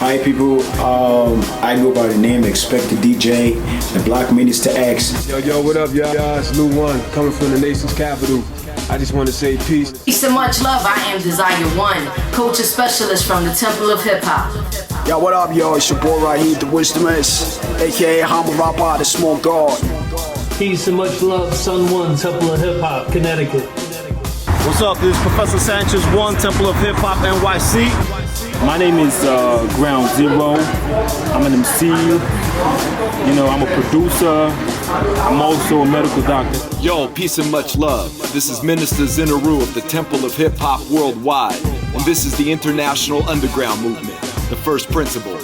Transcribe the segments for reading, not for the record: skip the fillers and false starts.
Hi people, I go by the name Expect the DJ, the Black Minister X. Yo, what up, y'all? It's Lou One, coming from the nation's capital. I just want to say peace. Peace and much love. I am Desire One, culture specialist from the Temple of Hip Hop. Yo, what up, yo? It's your boy right here, the Wisdomist, aka Humble Rapper, the Small God. Peace and much love, Sun One, Temple of Hip Hop, Connecticut. What's up? This is Professor Sanchez One, Temple of Hip Hop, NYC. My name is Ground Zero. I'm an MC. I'm a producer. I'm also a medical doctor. Yo, peace and much love. This is Minister Zinaru of the Temple of Hip Hop Worldwide, and this is the International Underground Movement, the first principle.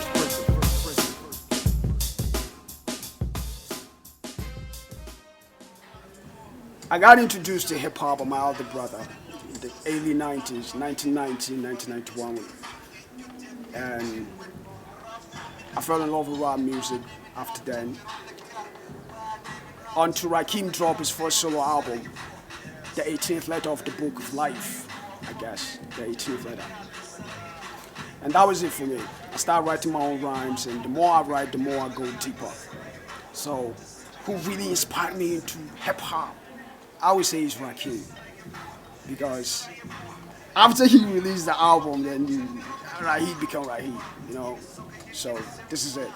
I got introduced to hip hop by my older brother in the early 90s, 1990, 1991. And I fell in love with rap music after then. Until Rakim dropped his first solo album, the 18th letter of the Book of Life, I guess, the 18th letter. And that was it for me. I started writing my own rhymes, and the more I write, the more I go deeper. So, who really inspired me into hip hop? I would say it's Rakim, because after he released the album, then Raheed became Raheed, So this is it.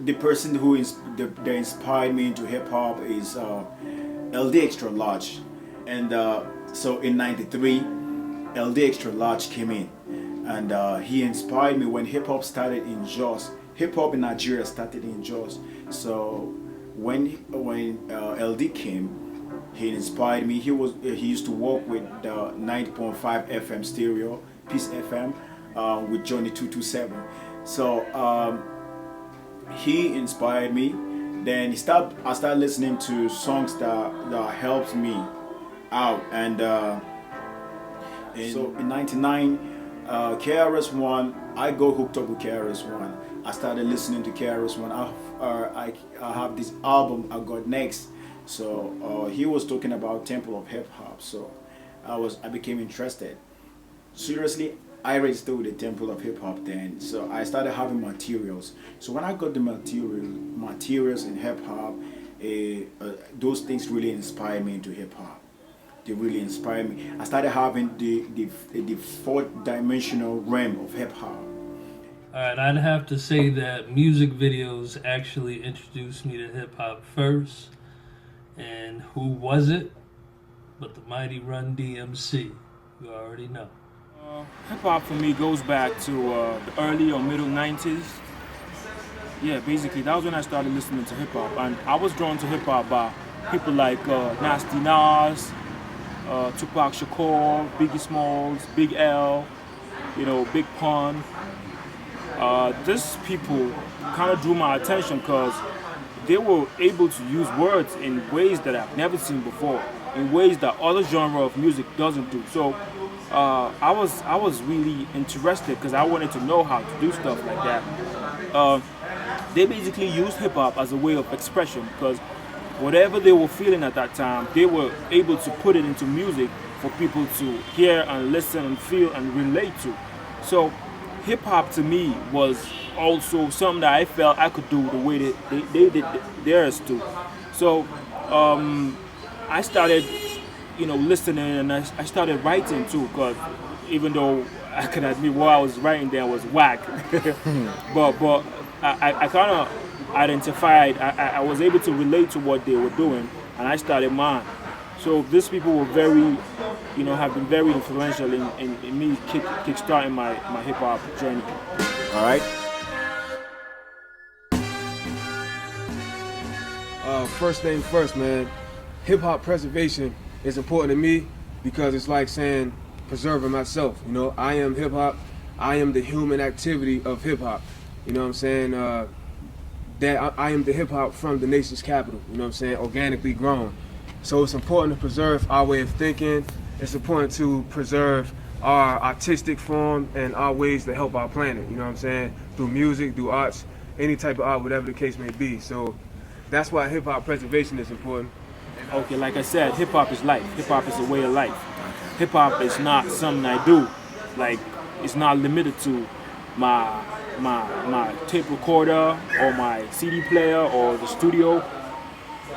The person who that inspired me into hip hop is LD Extra Large, and so in '93, LD Extra Large came in, and he inspired me when hip hop started in Jos. Hip hop in Nigeria started in Jos, so. When LD came, he inspired me. He used to work with 90.5 FM stereo, Peace FM, with Johnny 227. So he inspired me. Then I started listening to songs that helped me out. And so in '99, KRS-One, I got hooked up with KRS-One. I started listening to KRS-One. I have this album I got next. So he was talking about Temple of Hip Hop. So I became interested. Seriously, I registered with the Temple of Hip Hop then. So I started having materials. So when I got the materials in hip hop, those things really inspired me into hip hop. They really inspired me. I started having the fourth dimensional realm of hip hop. Alright, I'd have to say that music videos actually introduced me to hip hop first. And who was it? But the mighty Run DMC. You already know. Hip hop for me goes back to the early or middle 90s. Yeah, basically that was when I started listening to hip hop, and I was drawn to hip hop by people like Nasty Nas, Tupac Shakur, Biggie Smalls, Big L, Big Pun. These people kind of drew my attention because they were able to use words in ways that I've never seen before, in ways that other genre of music doesn't do. So I was really interested because I wanted to know how to do stuff like that. They basically used hip hop as a way of expression, because whatever they were feeling at that time, they were able to put it into music for people to hear and listen and feel and relate to. So hip hop to me was also something that I felt I could do the way they did theirs too. So I started, listening, and I started writing too, because even though I can admit what I was writing there was whack, but I kind of identified, I was able to relate to what they were doing, and I started mine. So these people were very, have been very influential in me kickstarting my hip hop journey. All right. First thing first, man. Hip hop preservation is important to me because it's like saying preserving myself. I am hip hop. I am the human activity of hip hop. You know what I'm saying? That I am the hip hop from the nation's capital. You know what I'm saying? Organically grown. So it's important to preserve our way of thinking. It's important to preserve our artistic form and our ways to help our planet. You know what I'm saying? Through music, through arts, any type of art, whatever the case may be. So that's why hip hop preservation is important. Okay, like I said, hip hop is life. Hip hop is a way of life. Hip hop is not something I do. Like is not limited to my tape recorder or my CD player or the studio.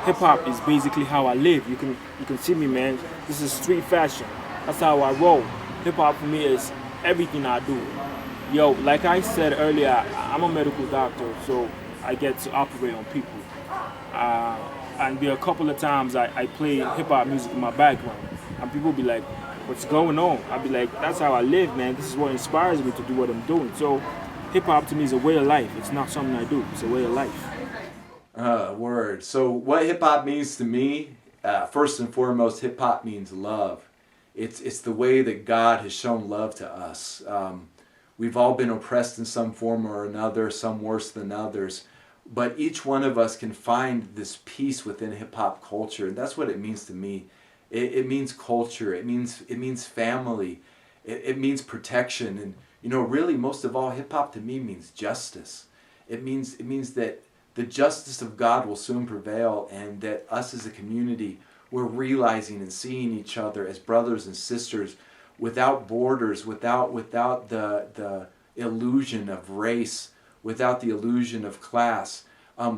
Hip hop is basically how I live. You can see me, man. This is street fashion. That's how I roll. Hip hop for me is everything I do. Yo, like I said earlier, I'm a medical doctor, so I get to operate on people. And there are a couple of times I play hip hop music in my background, and people be like, "What's going on?" I'll be like, "That's how I live, man. This is what inspires me to do what I'm doing." So, hip hop to me is a way of life. It's not something I do. It's a way of life. Word. So what hip hop means to me, first and foremost, hip hop means love. It's the way that God has shown love to us. We've all been oppressed in some form or another, some worse than others. But each one of us can find this peace within hip hop culture, and that's what it means to me. It means culture. It means family. It means protection, and really, most of all, hip hop to me means justice. It means that the justice of God will soon prevail, and that us as a community, we're realizing and seeing each other as brothers and sisters, without borders, without the illusion of race, without the illusion of class.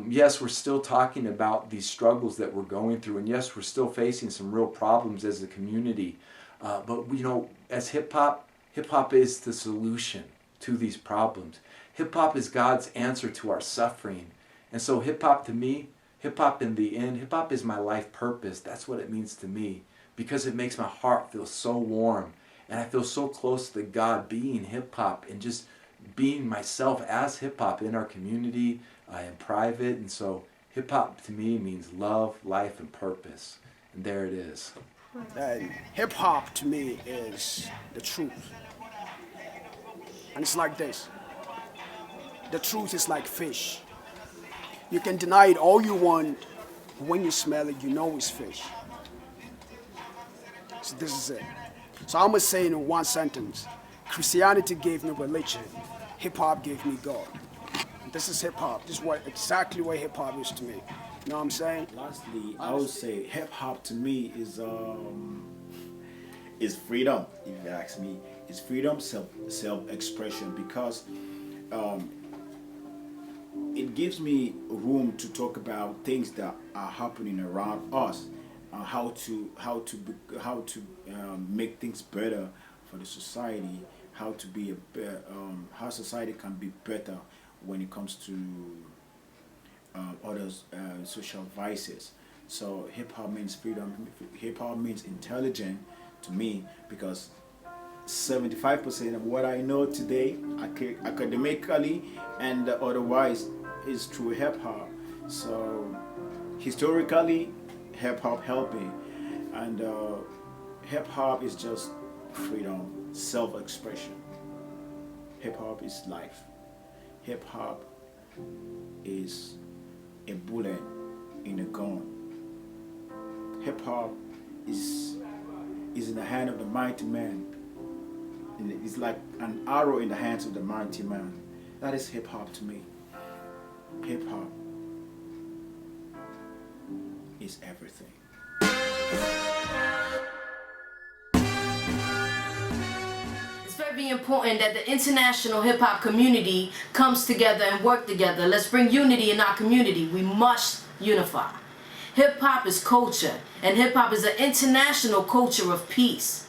Yes, we're still talking about these struggles that we're going through, and yes, we're still facing some real problems as a community. But as hip hop is the solution to these problems. Hip hop is God's answer to our suffering. And so hip hop to me, hip hop in the end, hip hop is my life purpose. That's what it means to me, because it makes my heart feel so warm. And I feel so close to God being hip hop and just being myself as hip hop in our community, in private. And so hip hop to me means love, life, and purpose. And there it is. And hip hop to me is the truth. And it's like this. The truth is like fish. You can deny it all you want, but when you smell it, you know it's fish. So this is it. So I'm going to say it in one sentence. Christianity gave me religion. Hip-hop gave me God. This is hip-hop. This is exactly what hip-hop is to me. You know what I'm saying? Lastly, I would say hip hop to me is freedom. If you ask me, it's freedom, self-expression, because it gives me room to talk about things that are happening around us, how to make things better for the society, how society can be better when it comes to other social vices. So hip hop means freedom. Hip hop means intelligent to me, because 75% of what I know today, academically and otherwise, is through hip hop. So historically, hip hop helped me, and hip hop is just freedom, self-expression. Hip hop is life. Hip hop is a bullet in a gun. Hip hop is in the hand of the mighty man. And it's like an arrow in the hands of the mighty man. That is hip hop to me. Hip hop is everything. It's very important that the international hip-hop community comes together and work together. Let's bring unity in our community. We must unify. Hip-hop is culture, and hip-hop is an international culture of peace,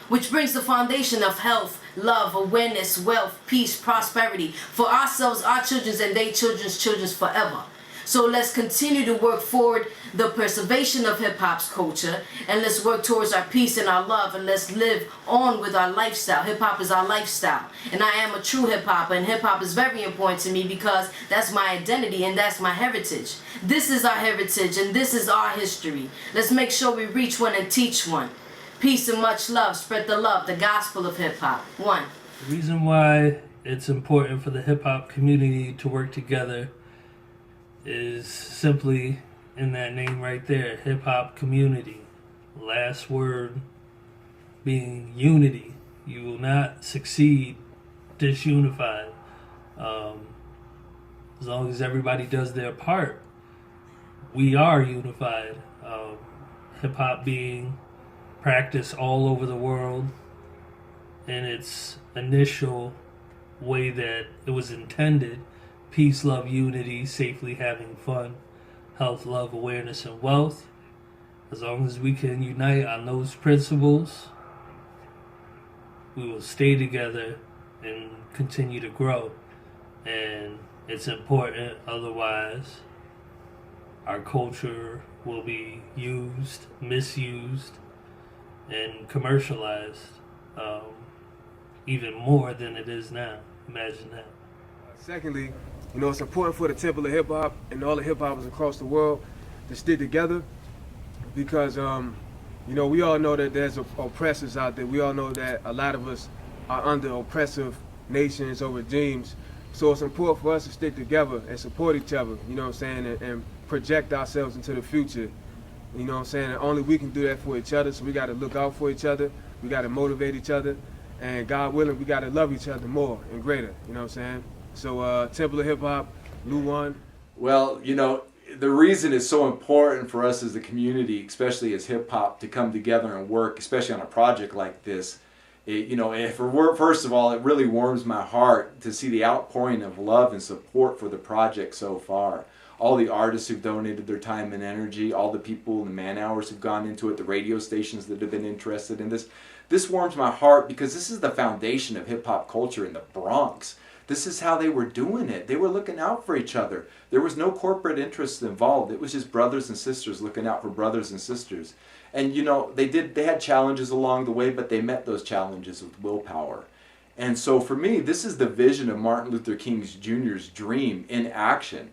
which brings the foundation of health, love, awareness, wealth, peace, prosperity for ourselves, our children, and their children's forever. So let's continue to work forward the preservation of hip-hop's culture, and let's work towards our peace and our love, and let's live on with our lifestyle. Hip-hop is our lifestyle, and I am a true hip-hopper, and hip-hop is very important to me because that's my identity and that's my heritage. This is our heritage, and this is our history. Let's make sure we reach one and teach one. Peace and much love. Spread the love, the gospel of hip-hop. One. The reason why it's important for the hip-hop community to work together is simply in that name right there, hip-hop community. Last word being unity. You will not succeed disunified. As long as everybody does their part, we are unified. Hip-hop being practiced all over the world in its initial way that it was intended: peace, love, unity, safely having fun, health, love, awareness, and wealth. As long as we can unite on those principles, we will stay together and continue to grow. And it's important, otherwise our culture will be used, misused, and commercialized even more than it is now. Imagine that. Secondly, it's important for the Temple of Hip Hop and all the hip hoppers across the world to stick together, because we all know that there's oppressors out there. We all know that a lot of us are under oppressive nations or regimes. So it's important for us to stick together and support each other, and project ourselves into the future. And only we can do that for each other. So we got to look out for each other. We got to motivate each other. And God willing, we got to love each other more and greater. So Temple of Hip Hop, Lu1. Well, the reason it's so important for us as a community, especially as hip hop, to come together and work, especially on a project like this, first of all, it really warms my heart to see the outpouring of love and support for the project so far. All the artists who've donated their time and energy, all the people and the man hours who've gone into it, the radio stations that have been interested in this. This warms my heart because this is the foundation of hip hop culture in the Bronx. This is how they were doing it. They were looking out for each other. There was no corporate interests involved. It was just brothers and sisters looking out for brothers and sisters. And they had challenges along the way, but they met those challenges with willpower. And so for me, this is the vision of Martin Luther King Jr.'s dream in action.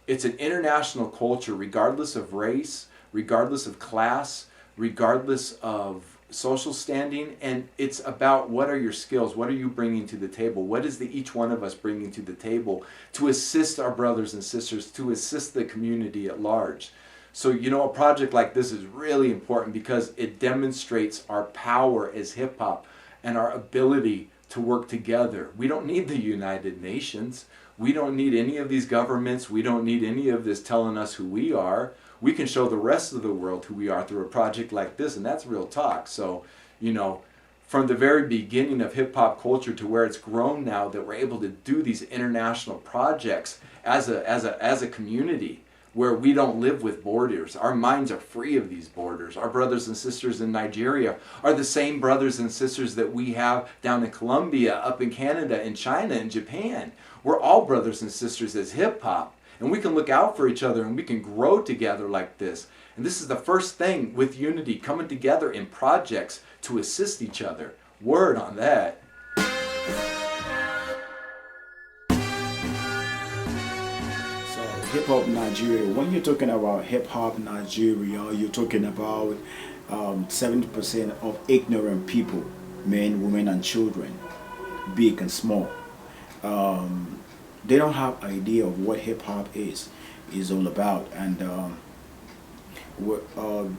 It's an international culture, regardless of race, regardless of class, regardless of social standing, and it's about what are your skills, what are you bringing to the table, what is each one of us bringing to the table to assist our brothers and sisters, to assist the community at large. So a project like this is really important because it demonstrates our power as hip hop and our ability to work together. We don't need the United Nations. We don't need any of these governments. We don't need any of this telling us who we are. We can show the rest of the world who we are through a project like this, and that's real talk. So, from the very beginning of hip-hop culture to where it's grown now, that we're able to do these international projects as a community where we don't live with borders. Our minds are free of these borders. Our brothers and sisters in Nigeria are the same brothers and sisters that we have down in Colombia, up in Canada, in China, and Japan. We're all brothers and sisters as hip-hop. And we can look out for each other and we can grow together like this. And this is the first thing with unity, coming together in projects to assist each other. Word on that. So hip hop Nigeria, when you're talking about hip hop Nigeria, you're talking about 70% of ignorant people, men, women, and children, big and small. They don't have idea of what hip hop is all about, and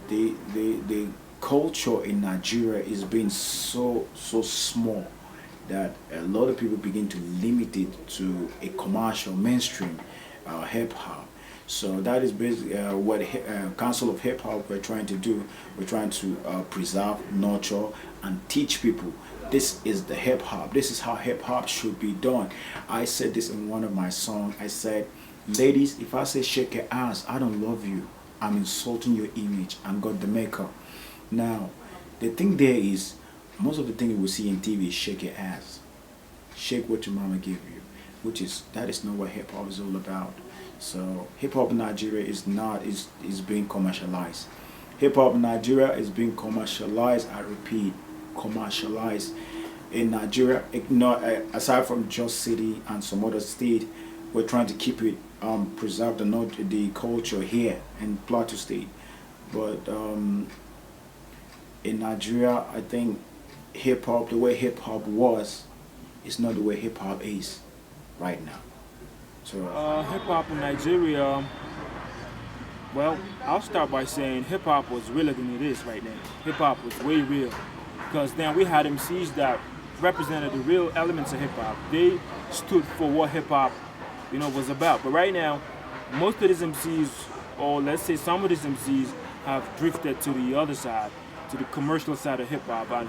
the culture in Nigeria is being so small that a lot of people begin to limit it to a commercial mainstream hip hop. So that is basically what Council of Hip Hop we're trying to do. We're trying to preserve, nurture, and teach people. This is the hip hop. This is how hip hop should be done. I said this in one of my songs. I said, ladies, if I say shake your ass, I don't love you. I'm insulting your image. I'm God the maker. Now, the thing there is, most of the thing you will see in TV is shake your ass. Shake what your mama gave you, that is not what hip hop is all about. So hip hop in Nigeria is being commercialized. Hip hop in Nigeria is being commercialized. I repeat, commercialized in Nigeria. Aside from Jos City and some other state, we're trying to keep it preserve the culture here in Plateau State. But in Nigeria, I think hip hop, the way hip hop was, is not the way hip hop is right now. So hip hop in Nigeria. Well, I'll start by saying hip hop was realer than it is right now. Hip hop was way real. Because then we had MCs that represented the real elements of hip hop. They stood for what hip hop, was about. But right now, most of these MCs, or let's say some of these MCs, have drifted to the other side, to the commercial side of hip hop, and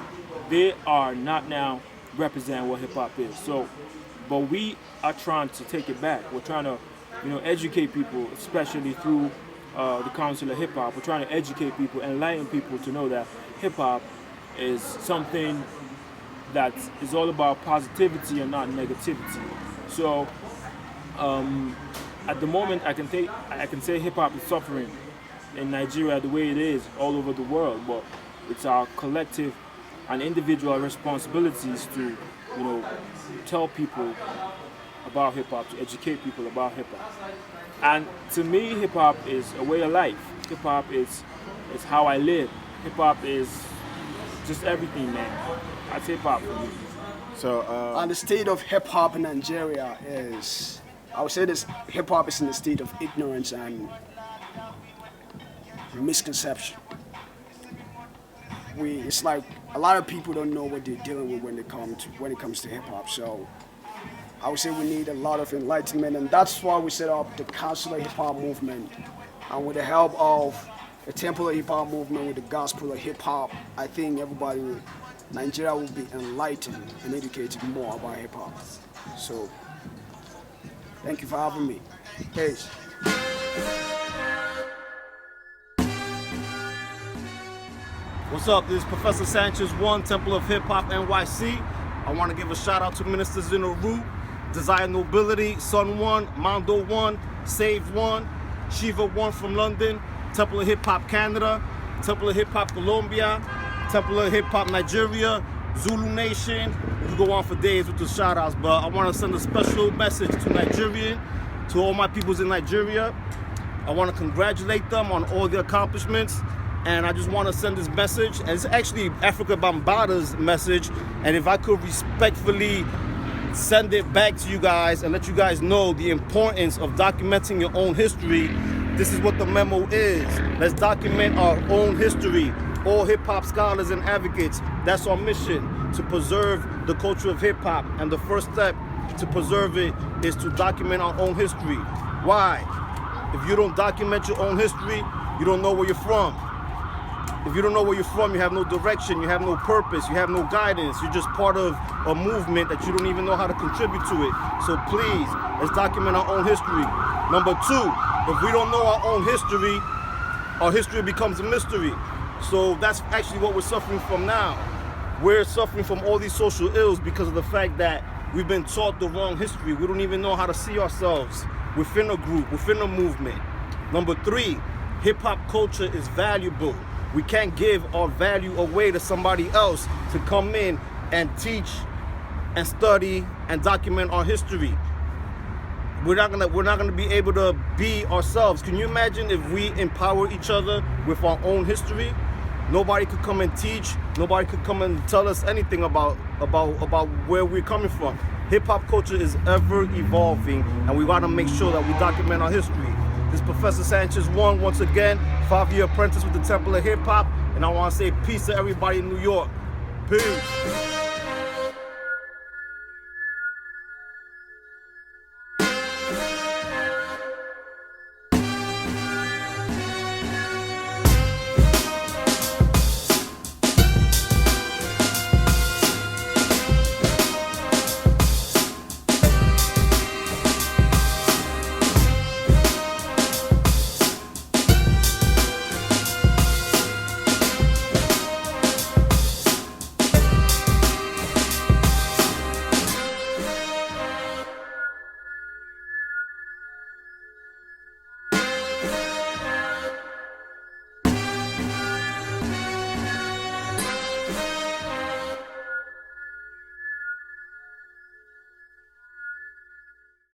they are not now represent what hip hop is. So, but we are trying to take it back. We're trying to, educate people, especially through the Council of Hip Hop. We're trying to educate people, enlighten people to know that hip hop is something that is all about positivity and not negativity. So, at the moment, I can say hip hop is suffering in Nigeria the way it is all over the world, but it's our collective and individual responsibilities to, tell people about hip hop, to educate people about hip hop. And to me, hip hop is a way of life. Hip hop is how I live. Hip hop is just everything, man. That's hip hop for me. So, And the state of hip hop in Nigeria is, I would say this, hip hop is in a state of ignorance and misconception. It's like a lot of people don't know what they're dealing with when it comes to hip hop. So I would say we need a lot of enlightenment, and that's why we set up the Council of Hip Hop movement. And with the help of the Temple of Hip Hop movement, with the Gospel of Hip Hop, I think Nigeria will be enlightened and educated more about hip hop. So thank you for having me. Peace. What's up? This is Professor Sanchez One, Temple of Hip Hop NYC. I want to give a shout out to Ministers in the Root, Desire Nobility, Sun One, Mondo One, Save One, Shiva One from London, Temple of Hip Hop Canada, Temple of Hip Hop Colombia, Temple of Hip Hop Nigeria, Zulu Nation. We can go on for days with the shout outs, but I want to send a special message to Nigerian, to all my peoples in Nigeria. I want to congratulate them on all their accomplishments. And I just want to send this message, and it's actually Africa Bambaata's message, and if I could respectfully send it back to you guys and let you guys know the importance of documenting your own history, this is what the memo is. Let's document our own history. All hip-hop scholars and advocates, that's our mission, to preserve the culture of hip-hop, and the first step to preserve it is to document our own history. Why? If you don't document your own history, you don't know where you're from. If you don't know where you're from, you have no direction, you have no purpose, you have no guidance. You're just part of a movement that you don't even know how to contribute to it. So please, let's document our own history. Number two, if we don't know our own history, our history becomes a mystery. So that's actually what we're suffering from now. We're suffering from all these social ills because of the fact that we've been taught the wrong history. We don't even know how to see ourselves within a group, within a movement. Number three, hip-hop culture is valuable. We can't give our value away to somebody else to come in and teach and study and document our history. We're not gonna be able to be ourselves. Can you imagine if we empower each other with our own history? Nobody could come and teach. Nobody could come and tell us anything about where we're coming from. Hip hop culture is ever evolving, and we gotta make sure that we document our history. This is Professor Sanchez One, once again, 5-year apprentice with the Temple of Hip Hop, and I want to say peace to everybody in New York. Peace.